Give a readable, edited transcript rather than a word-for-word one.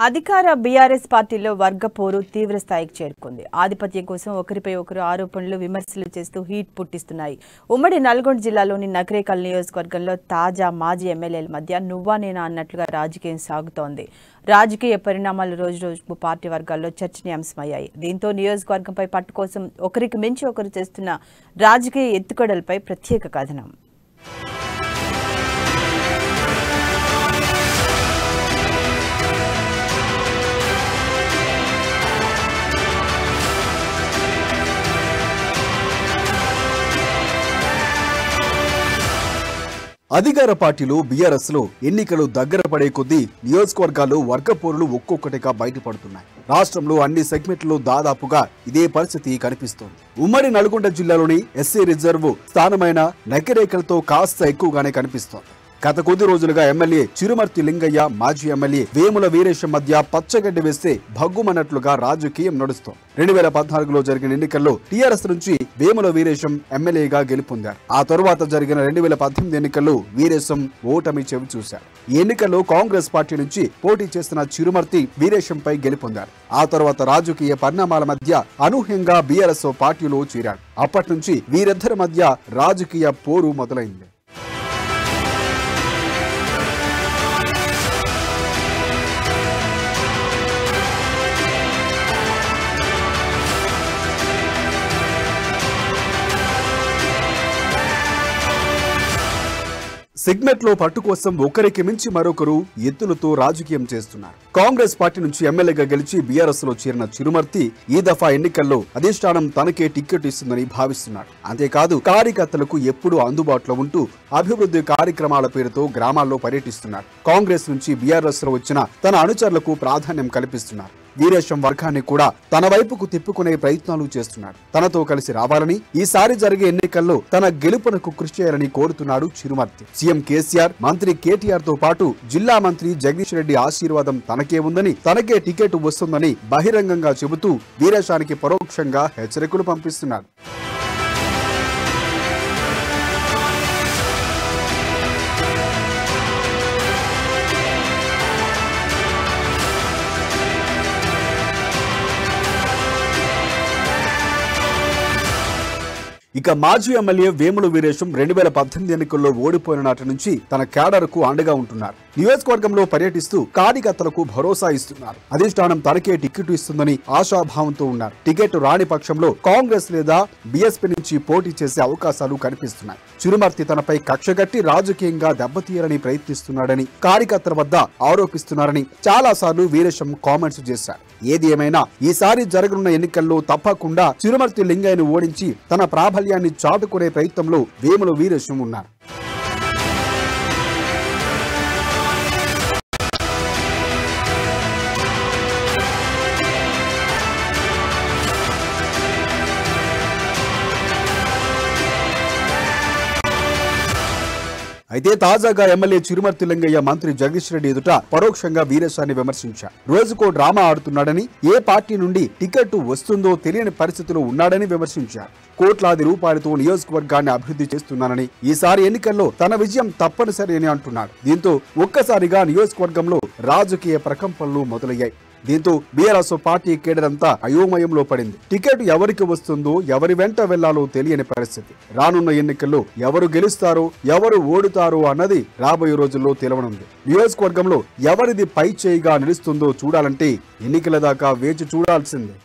అధికార బీఆర్ఎస్ పార్టీలో వర్గ పోరు తీవ్ర స్థాయికి చేరుకుంది. ఆధిపత్యం కోసం ఒకరిపై ఒకరు ఆరోపణలు విమర్శలు చేస్తూ హీట్ పుట్టిస్తున్నాయి. ఉమ్మడి నల్గొండ జిల్లాలోని నకరేకల్ నియోజకవర్గంలో తాజా మాజీ ఎమ్మెల్యేల మధ్య నువ్వా నేనా అన్నట్లుగా రాజకీయం సాగుతోంది. రాజకీయ పరిణామాలు రోజురోజుకు పార్టీ వర్గాల్లో చర్చనీయాంశమయ్యాయి. దీంతో నియోజకవర్గంపై పట్టు కోసం ఒకరికి మించి ఒకరు చేస్తున్న రాజకీయ ఎత్తుగడలపై ప్రత్యేక కథనం. అధికార పార్టీలో బీఆర్ఎస్ లో ఎన్నికలు దగ్గర పడే కొద్దీ నియోజకవర్గాల్లో వర్గ పోరులు ఒక్కొక్కటిగా బయటపడుతున్నాయి. రాష్ట్రంలో అన్ని సెగ్మెంట్లలో దాదాపుగా ఇదే పరిస్థితి కనిపిస్తోంది. ఉమ్మడి నల్గొండ జిల్లాలోని ఎస్సీ రిజర్వ్ స్థానమైన నకిరేకలతో కాస్త ఎక్కువగానే కనిపిస్తోంది. గత కొద్ది రోజులుగా ఎమ్మెల్యే చిరుమర్తి లింగయ్య, మాజీ ఎమ్మెల్యే వేముల వీరేశం మధ్య పచ్చగడ్డి వేస్తే భగ్గుమన్నట్లుగా రాజకీయం నడుస్తోంది. 2014లో జరిగిన ఎన్నికల్లో టీఆర్ఎస్ నుంచి వేముల వీరేశం ఎమ్మెల్యేగా గెలుపొందారు. ఆ తరువాత జరిగిన 2018 ఎన్నికల్లో వీరేశం ఓటమి చెవి చూశారు. ఈ ఎన్నికల్లో కాంగ్రెస్ పార్టీ నుంచి పోటీ చేస్తున్న చిరుమర్తి వీరేశంపై గెలుపొందారు. ఆ తర్వాత రాజకీయ పరిణామాల మధ్య అనూహ్యంగా బీఆర్ఎస్ పార్టీలో చేరారు. అప్పటి నుంచి వీరిద్దరి మధ్య రాజకీయ పోరు మొదలైంది. సెగ్మెంట్ లో పట్టు కోసం ఒకరికి మించి మరొకరు ఎత్తులతో రాజకీయం చేస్తున్నారు. కాంగ్రెస్ పార్టీ నుంచి ఎమ్మెల్యేగా గెలిచి బీఆర్ఎస్ లో చేరిన చిరుమర్తి ఈ దఫా ఎన్నికల్లో అధిష్టానం తనకే టికెట్ ఇస్తుందని భావిస్తున్నారు. అంతేకాదు కార్యకర్తలకు ఎప్పుడూ అందుబాటులో ఉంటూ అభివృద్ధి కార్యక్రమాల పేరుతో గ్రామాల్లో పర్యటిస్తున్నారు. కాంగ్రెస్ నుంచి బీఆర్ఎస్ లో వచ్చిన తన అనుచరులకు ప్రాధాన్యం కల్పిస్తున్నారు. వీరేశం వర్గాన్ని కూడా తన వైపుకు తిప్పుకునే ప్రయత్నాలు చేస్తున్నాడు. తనతో కలిసి రావాలని, ఈసారి జరిగే ఎన్నికల్లో తన గెలుపునకు కృషి చేయాలని కోరుతున్నాడు చిరుమర్తి. సీఎం కేసీఆర్, మంత్రి కేటీఆర్ తో పాటు జిల్లా మంత్రి జగదీష్ రెడ్డి ఆశీర్వాదం తనకే ఉందని, తనకే టికెట్ వస్తుందని బహిరంగంగా చెబుతూ వీరేశానికి పరోక్షంగా హెచ్చరికలు పంపిస్తున్నాడు. ఇక మాజీ ఎమ్మెల్యే వేముల వీరేశం 2018 ఎన్నికల్లో ఓడిపోయిన నాటి నుంచి తన క్యాడర్కు అండగా ఉంటున్నారు. నియోజకవర్గంలో పర్యటిస్తూ కార్యకర్తలకు భరోసా ఇస్తున్నారు. అధిష్టానం తనకే టికెట్ ఇస్తుందని ఆశాభావంతో ఉన్నారు. టికెట్ రాని పక్షంలో కాంగ్రెస్ లేదా బీఎస్పీ నుంచి పోటీ చేసే అవకాశాలు కనిపిస్తున్నాయి. చిరుమర్తి తనపై కక్షగట్టి రాజకీయంగా దెబ్బతీయాలని ప్రయత్నిస్తున్నాడని కార్యకర్తల వద్ద ఆరోపిస్తున్నారని చాలా సార్లు వీరేశం కామెంట్స్ చేశారు. ఏది ఏమైనా ఈసారి జరగనున్న ఎన్నికల్లో తప్పకుండా చిరుమర్తి లింగయ్యను ఓడించి తన ప్రాబల్యాన్ని చాటుకునే ప్రయత్నంలో వేముల వీరేశం ఉన్నారు. అయితే తాజాగా ఎమ్మెల్యే చిరుమర్తి లింగయ్య మంత్రి జగదీష్ రెడ్డి ఎదుట పరోక్షంగా వీరేశాన్ని విమర్శించారు. రోజుకో డ్రామా ఆడుతున్నాడని, ఏ పార్టీ నుండి టికెట్ వస్తుందో తెలియని పరిస్థితిలో ఉన్నాడని విమర్శించారు. కోట్లాది రూపాయలతో నియోజకవర్గాన్ని అభివృద్ధి చేస్తున్నానని, ఈసారి ఎన్నికల్లో తన విజయం తప్పనిసరి అని అంటున్నాడు. దీంతో ఒక్కసారిగా నియోజకవర్గంలో రాజకీయ ప్రకంపనలు మొదలయ్యాయి. దీంతో బీఆర్ఎస్ పార్టీ కేడర్ అంతా అయోమయంలో పడింది. టికెట్ ఎవరికి వస్తుందో, ఎవరి వెంట వెళ్లాలో తెలియని పరిస్థితి. రానున్న ఎన్నికల్లో ఎవరు గెలుస్తారో, ఎవరు ఓడుతారో అన్నది రాబోయే రోజుల్లో తెలవనుంది. నియోజకవర్గంలో ఎవరిది పై చేయిగా నిలుస్తుందో చూడాలంటే ఎన్నికల దాకా వేచి చూడాల్సిందే.